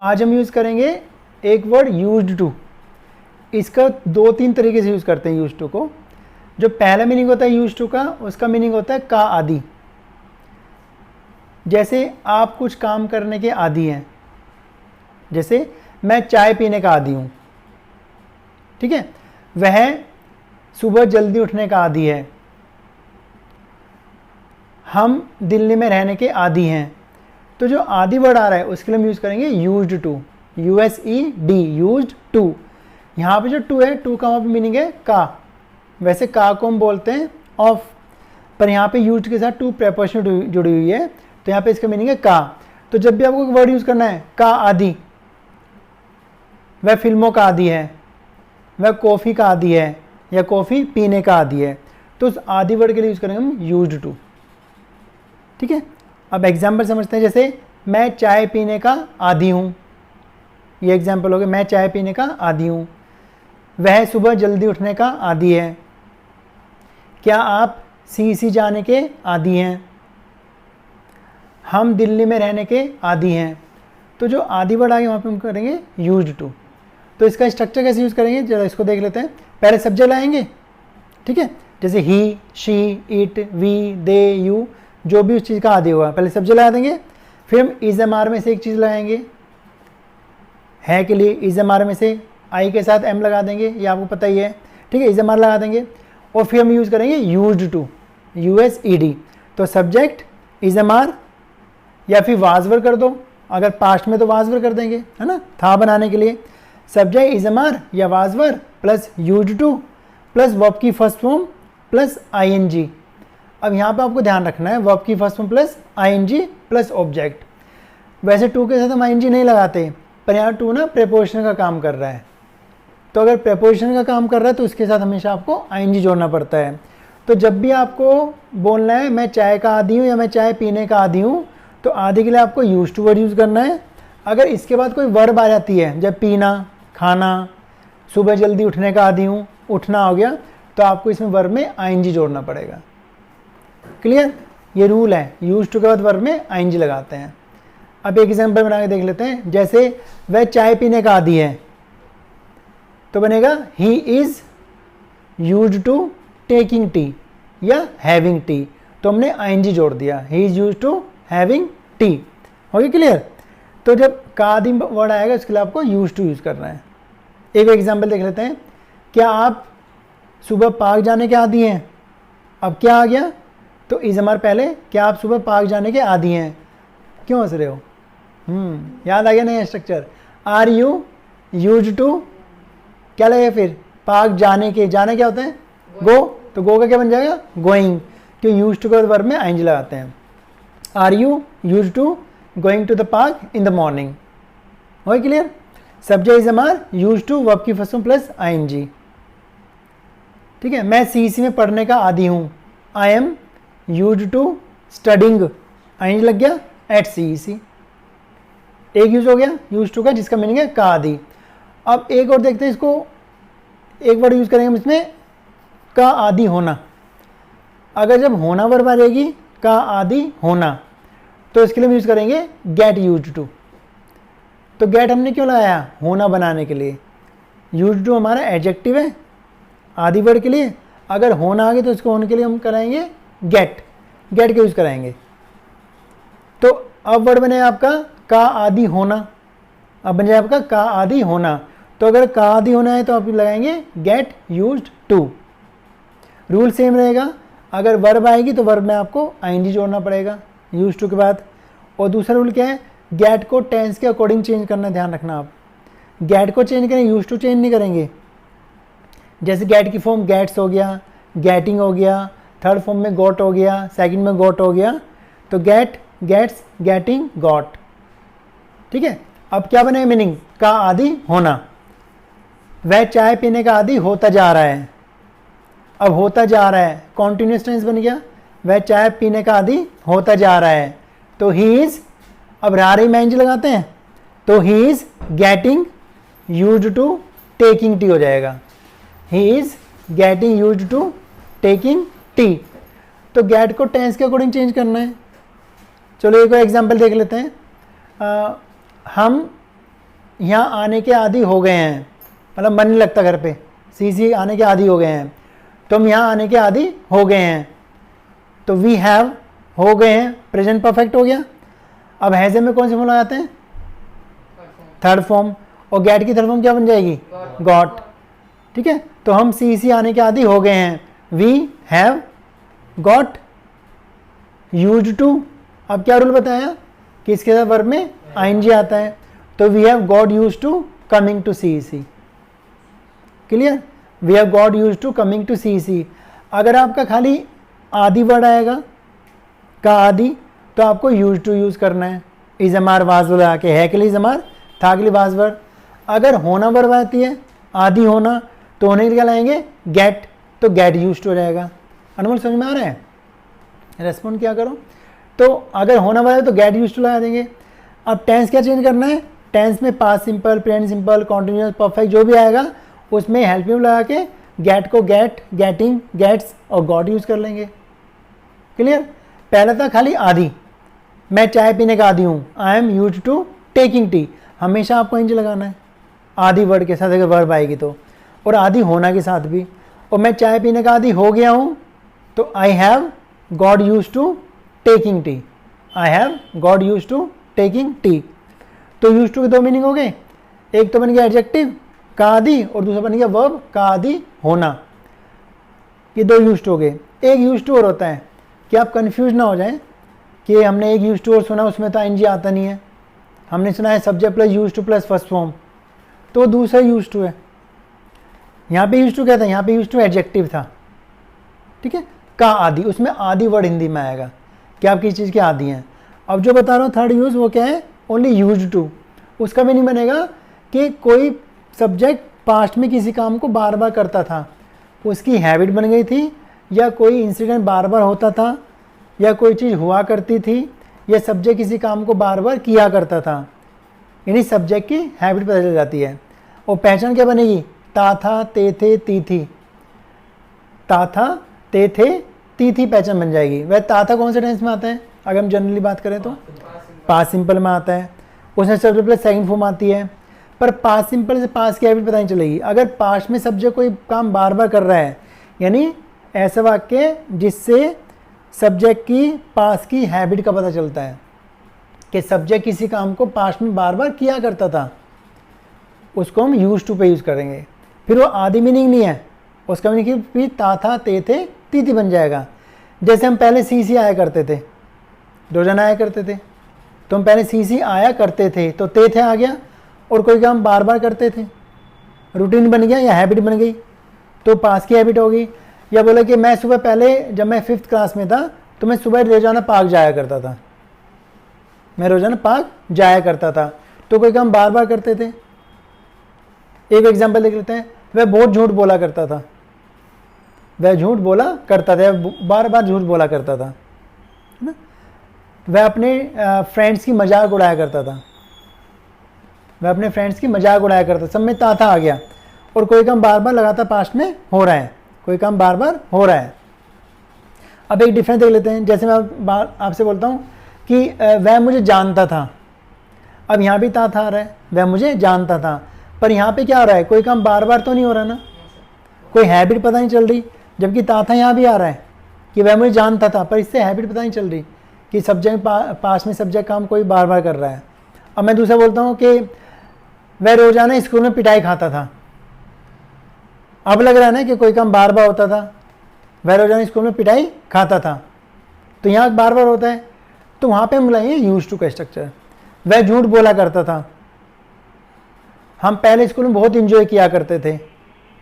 आज हम यूज़ करेंगे एक वर्ड यूज्ड टू। इसका 2-3 तरीके से यूज़ करते हैं यूज्ड टू को। जो पहला मीनिंग होता है यूज्ड टू का, उसका मीनिंग होता है का आदि। जैसे आप कुछ काम करने के आदी हैं, जैसे मैं चाय पीने का आदी हूँ, ठीक है। वह सुबह जल्दी उठने का आदी है। हम दिल्ली में रहने के आदी हैं। तो जो आदि वर्ड आ रहा है उसके लिए हम यूज़ करेंगे used to, USED, used to. यहाँ पे जो टू है, टू का वहाँ पे मीनिंग है का। वैसे का को हम बोलते हैं ऑफ, पर यहाँ पे यूज्ड के साथ टू प्रेपोजिशन जुड़ी हुई है, तो यहाँ पे इसका मीनिंग है का। तो जब भी आपको एक वर्ड यूज़ करना है, का आदि, वह फिल्मों का आदि है, वह कॉफ़ी का आदि है, या कॉफ़ी पीने का आदि है, तो उस आदि वर्ड के लिए यूज़ करेंगे हम यूज्ड टू, ठीक है। अब एग्जाम्पल समझते हैं। जैसे मैं चाय पीने का आदी हूँ, ये एग्जाम्पल हो गया, मैं चाय पीने का आदी हूँ। वह सुबह जल्दी उठने का आदी है। क्या आप CEC जाने के आदी हैं? हम दिल्ली में रहने के आदी हैं। तो जो आदि वर्ड आगे वहाँ पे हम करेंगे यूज्ड टू। तो इसका स्ट्रक्चर कैसे यूज़ करेंगे जरा इसको देख लेते हैं। पहले सब्जेक्ट लाएंगे, ठीक है, जैसे he, she, it, we, they, you, जो भी उस चीज़ का आदि होगा पहले सब्जेक्ट लगा देंगे। फिर हम इज एम आर में से एक चीज़ लगाएंगे, है के लिए इज एम आर में से आई के साथ एम लगा देंगे, ये आपको पता ही है, ठीक है, इज एम आर लगा देंगे। और फिर हम यूज़ करेंगे यूज्ड टू, USED। तो सब्जेक्ट इज एम आर या फिर वाजवर कर दो, अगर पास्ट में तो वाजवर कर देंगे, है ना, था बनाने के लिए। सब्जेक्ट इज एम आर या वाजवर plus used to plus verb की फर्स्ट फॉर्म प्लस ING। अब यहाँ पे आपको ध्यान रखना है, वर्ब की first form plus ING plus object. वैसे टू के साथ हम ING नहीं लगाते, पर यहाँ टू ना प्रेपोजिशन का काम कर रहा है, तो अगर प्रेपोजिशन का काम कर रहा है तो उसके साथ हमेशा आपको ING जोड़ना पड़ता है। तो जब भी आपको बोलना है मैं चाय का आदी हूँ या मैं चाय पीने का आदी हूँ, तो आदि के लिए आपको यूज्ड टू वर्ड यूज़ करना है। अगर इसके बाद कोई वर्ब आ जाती है, जब पीना, खाना, सुबह जल्दी उठने का आदी हूँ, उठना हो गया, तो आपको इसमें वर्ब में ING जोड़ना पड़ेगा। क्लियर, ये रूल है, यूज्ड टू के बाद वर्ब में ING लगाते हैं। अब एक एग्जांपल बना के देख लेते हैं। जैसे वह चाय पीने का आदी है, तो बनेगा he is used to taking tea या हैविंग टी, तो हमने ING जोड़ दिया, he is used to having tea. हो गया क्लियर। तो जब का आदि वर्ड आएगा उसके लिए आपको यूज्ड टू यूज़ करना है। एक एग्जांपल देख लेते हैं। क्या आप सुबह पार्क जाने के आदी हैं? अब क्या आ गया, तो इज एम आर पहले, क्या आप सुबह पार्क जाने के आदी हैं? क्यों हंस रहे हो? याद आ गया नया structure. Are you used to, क्या लगेगा फिर, पार्क जाने के, जाने क्या होता है, गो, तो गो का क्या बन जाएगा, गोइंग, क्यों यूज्ड टू के वर्ब में ING लगाते हैं। Are you used to going to the park in the morning. हो गया clear. Subject is am are, used to, verb की फर्स्ट फॉर्म प्लस ING, ठीक है। मैं CEC में पढ़ने का आदी हूँ, I am used to studying, ING लग गया, एट CEC। एक यूज हो गया यूज्ड टू का, जिसका मीनिंग है का आदि। अब एक और देखते हैं इसको, एक वर्ड यूज करेंगे हम इसमें, का आदि होना। अगर जब होना वर्ब आ जाएगी, का आदि होना, तो इसके लिए हम यूज करेंगे गेट यूज्ड टू। तो गेट हमने क्यों लगाया, होना बनाने के लिए। यूज्ड टू हमारा एडजेक्टिव है आदि वर्ड के लिए, अगर होना आ गया तो इसको होने के लिए हम कराएंगे गेट, गेट का यूज कराएंगे। तो अब वर्ड बने आपका का आदि होना, अब बन जाए आपका का आदि होना। तो अगर का आदि होना है तो आप लगाएंगे get used to. Rule same रहेगा, अगर वर्ब आएगी तो वर्ब में आपको ING जोड़ना पड़ेगा यूज्ड टू के बाद। और दूसरा रूल क्या है, गेट को टेंस के अकॉर्डिंग चेंज करना, ध्यान रखना आप। गेट को चेंज करें, यूज्ड टू चेंज नहीं करेंगे। जैसे गेट की फॉर्म गेट्स हो गया, गेटिंग हो गया, थर्ड फॉर्म में गॉट हो गया, सेकंड में गॉट हो गया, तो गेट, गेट्स, गेटिंग, गॉट, ठीक है। अब क्या बने मीनिंग, का आदि होना। वह चाय पीने का आदि होता जा रहा है, अब होता जा रहा है कॉन्टिन्यूस टेंस बन गया, वह चाय पीने का आदि होता जा रहा है, तो ही इज, अब रारी में ING लगाते हैं, तो he is getting used to taking tea हो जाएगा, he is getting used to taking tea. तो गेट को टेंस के अकॉर्डिंग चेंज करना है। चलो एक और एग्जांपल देख लेते हैं। हम यहाँ आने के आदी हो गए हैं, मतलब मन नहीं लगता घर पे, सी आने के आदी हो गए हैं, तो हम यहाँ आने के आदी हो गए हैं, तो वी हैव हो गए हैं, प्रेजेंट परफेक्ट हो गया। अब हैज़ में कौन से फॉर्म लगाते हैं? Third form. और गेट की थर्ड फॉर्म क्या बन जाएगी? गॉट। ठीक है, तो हम सी आने के आदी हो गए हैं, we have got used to. अब क्या रूल बताया कि इसके साथ वर्ब में आईएनजी आता है, तो we have got used to coming to see. Clear? We have got used to coming to see. अगर आपका खाली आदि वर्ड आएगा का आदि, तो आपको यूज टू यूज करना है, इज अमार वाज लगा के, है के लिए इजमार, था के लिए वाज वर्ड। अगर होना वर्ब आती है आदि होना, तो होने के लिए क्या लाएंगे? गेट, तो गेट यूज टू हो जाएगा। अनमोल समझ में आ रहा है? रेस्पॉन्ड क्या करो। तो अगर होना वर्ब है तो गेट यूज टू लगा देंगे। अब टेंस क्या चेंज करना है? टेंस में past simple, present simple, continuous, perfect जो भी आएगा उसमें हेल्पिंग लगा के गेट को गेट, गेटिंग, गेट्स और गॉट यूज कर लेंगे। क्लियर? पहला था खाली आदि, मैं चाय पीने का आदि हूँ, I am used to taking tea, हमेशा आपको इंज लगाना है आदि वर्ड के साथ अगर वर्ब आएगी तो, और आदि होना के साथ भी। और मैं चाय पीने का आदि हो गया हूँ, तो I have got used to taking tea, I have got used to taking tea. तो यूज्ड टू के दो मीनिंग हो गए, एक तो बन गया एडजेक्टिव का आदि और दूसरा बन गया वर्ब का आदि होना। ये दो यूज्ड टू हो गए। एक यूज्ड टू और होता है कि आप कंफ्यूज ना हो जाएं कि हमने एक यूज्ड टू और सुना उसमें तो आईएनजी आता नहीं है, हमने सुना है subject plus used to plus first form, तो दूसरा यूज्ड टू है। यहाँ पे यूज्ड टू क्या था? यहाँ पे यूज्ड टू एडजेक्टिव था। ठीक है, का आदि, उसमें आदि वर्ड हिंदी में आएगा कि आप किसी चीज़ के आदि हैं। अब जो बता रहा हूँ थर्ड यूज, वो क्या है? Only used to. उसका भी नहीं बनेगा कि कोई सब्जेक्ट पास्ट में किसी काम को बार बार करता था, उसकी हैबिट बन गई थी, या कोई इंसिडेंट बार बार होता था, या कोई चीज़ हुआ करती थी, या सब्जेक्ट किसी काम को बार बार किया करता था, यानी सब्जेक्ट की हैबिट पता चल जाती है। और पहचान क्या बनेगी? ता था, ते थे, ती थी, ता था, ते थे, ती थी पहचान बन जाएगी। वह ता था कौन से टेंस में आता है? अगर हम जनरली बात करें तो पास्ट सिंपल में आता है, उसमें सब्जेक्ट प्लस सेकंड फॉर्म आती है, पर पास्ट सिंपल से पास्ट की हैबिट पता नहीं चलेगी। अगर पास्ट में सब्जेक्ट कोई काम बार बार कर रहा है, यानी ऐसा वाक्य जिससे सब्जेक्ट की पास्ट की हैबिट का पता चलता है कि सब्जेक्ट किसी काम को पास्ट में बार बार किया करता था, उसको हम यूज टू पे यूज़ करेंगे। फिर वो आदि मीनिंग नहीं है, उसका मीनिंग भी ता था, ते थे, ती थी बन जाएगा। जैसे हम पहले सी आया करते थे, रोजाना आया करते थे, तो हम पहले सी आया करते थे, तो ते थे आ गया, और कोई काम बार बार करते थे, रूटीन बन गया या हैबिट बन गई, तो पास की हैबिट होगी। या बोले कि मैं सुबह पहले जब मैं 5th क्लास में था, तो मैं सुबह रोजाना पार्क जाया करता था, मैं रोजाना पार्क जाया करता था, तो कोई काम बार बार करते थे। एक एग्जांपल देख लेते हैं, वह बहुत झूठ बोला करता था, वह झूठ बोला करता था, बार बार झूठ बोला करता था, है ना। वह अपने फ्रेंड्स की मजाक उड़ाया करता था, वह अपने फ्रेंड्स की मजाक उड़ाया करता, सब में ता था आ गया, और कोई काम बार बार लगातार पास्ट में हो रहा है, कोई काम बार बार हो रहा है। अब एक डिफरेंस देख लेते हैं, जैसे मैं आपसे बोलता हूँ कि वह मुझे जानता था, अब यहाँ भी ता था आ रहा है, वह मुझे जानता था, पर यहाँ पे क्या हो रहा है? कोई काम बार बार तो नहीं हो रहा ना, कोई हैबिट पता नहीं चल रही, जबकि ता था यहाँ भी आ रहा है कि वह मुझे जानता था, पर इससे हैबिट पता नहीं चल रही कि सब्जेक्ट पास में सब्जेक्ट काम कोई बार बार कर रहा है। अब मैं दूसरा बोलता हूँ कि वह रोजाना स्कूल में पिटाई खाता था, अब लग रहा है ना कि कोई काम बार बार होता था, वह रोजाना स्कूल में पिटाई खाता था, तो यहाँ बार बार होता है, तो वहाँ पे हम लाएंगे यूज टू का स्ट्रक्चर। वह झूठ बोला करता था, हम पहले स्कूल में बहुत इंजॉय किया करते थे,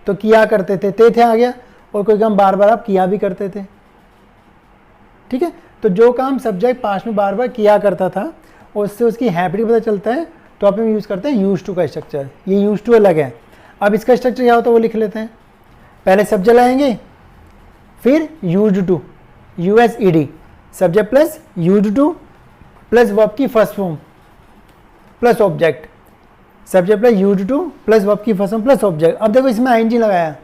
तो किया करते थे, ते थे आ गया, और कोई काम बार बार आप किया भी करते थे। ठीक है, तो जो काम सब्जेक्ट पास्ट में बार बार किया करता था, उससे उसकी हैबिट पता चलता है, तो आप यूज़ करते हैं यूज टू का स्ट्रक्चर। ये यूज टू अलग है। अब इसका स्ट्रक्चर क्या होता है वो लिख लेते हैं। पहले सब्जेक्ट लाएंगे, फिर used to, USED, subject plus used to plus verb की first form plus object, subject plus used to plus verb की फर्स्ट फॉर्म प्लस ऑब्जेक्ट। अब देखो इसमें आईएनजी लगाया,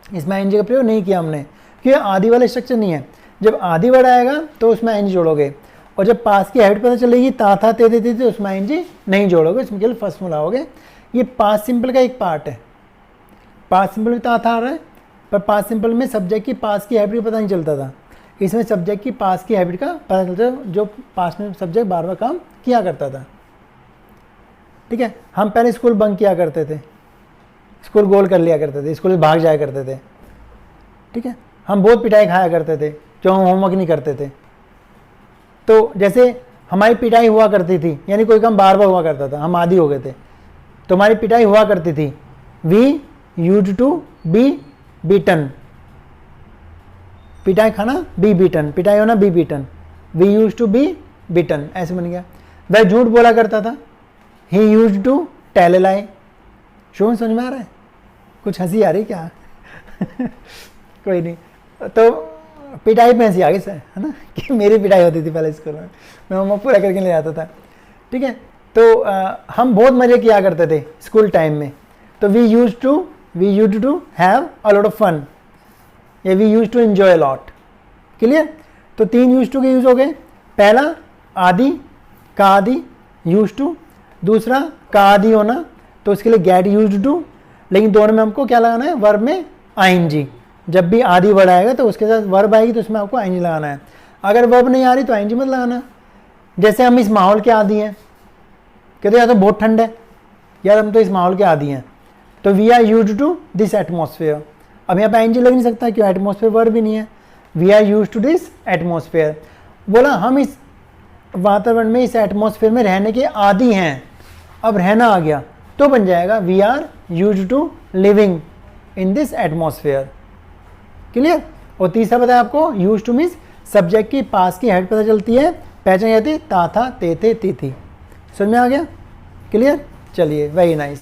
इसमें आईएनजी का प्रयोग नहीं किया हमने, क्योंकि आदि वाला स्ट्रक्चर नहीं है। जब आदि वर्ड आएगा तो उसमें आईएनजी जोड़ोगे, और जब पास की हैबिट पता चलेगी ता था ते थे तो उसमें आईएनजी नहीं जोड़ोगे, उसमें केवल फर्स्ट में लाओगे। ये पास्ट सिंपल का एक पार्ट है। पास्ट सिंपल में ता था आ रहा है, पर पास्ट सिंपल में सब्जेक्ट की पास्ट की हैबिट पता नहीं चलता था। इसमें सब्जेक्ट की पास्ट की हैबिट का पता चलता था, जो पास्ट में सब्जेक्ट बार बार काम किया करता था। ठीक है, हम पहले स्कूल बंक किया करते थे, स्कूल गोल कर लिया करते थे, स्कूल भाग जाया करते थे। ठीक है, हम बहुत पिटाई खाया करते थे जो हम होमवर्क नहीं करते थे। तो जैसे हमारी पिटाई हुआ करती थी, यानी कोई काम बार बार हुआ करता था, हम आदी हो गए थे, तो हमारी पिटाई हुआ करती थी। We used to be beaten, पिटाई खाना बी बीटन, पिटाई होना be beaten, we use to be beaten, ऐसे बन गया। वह झूठ बोला करता था, he use to tell a lie. So समझ में आ रहा है? कुछ हंसी आ रही क्या? कोई नहीं। तो पिटाई में हंसी आ गई सर, है ना, कि मेरी पिटाई होती थी पहले स्कूल में, मैं होमवर्क पूरा करके ले आता था। ठीक है, तो हम बहुत मज़े किया करते थे स्कूल टाइम में। तो we use to have a lot of fun, या we use to enjoy a lot. Clear? तो 3 यूज टू के यूज हो गए। पहला आदि का आदि यूज टू, दूसरा का आदि होना, तो उसके लिए गेट यूज टू, लेकिन दोनों में हमको क्या लगाना है, वर्ब में आईएनजी। जब भी आदि वर्ड आएगा तो उसके साथ वर्ब आएगी तो उसमें आपको आईएनजी लगाना है। अगर वर्ब नहीं आ रही तो आईएनजी मत लगाना। जैसे हम इस माहौल के आदि हैं, कहते या तो बहुत ठंड है, यार हम तो इस माहौल के आदि हैं, तो we are used to this atmosphere. अब यहाँ पे आईएनजी लग नहीं सकता, क्यों, एटमॉस्फेयर वर्ब भी नहीं है। We are used to this atmosphere, बोला हम इस वातावरण में, इस एटमॉस्फेयर में रहने के आदी हैं। अब रहना आ गया तो बन जाएगा we are used to living in this atmosphere. Clear? और तीसरा बताया आपको, यूज टू मीन्स सब्जेक्ट की पास की हेड पता चलती है, पहचान जाती है ता था ते थे ती थी। समझ में आ गया? क्लियर? चलिए, वेरी नाइस।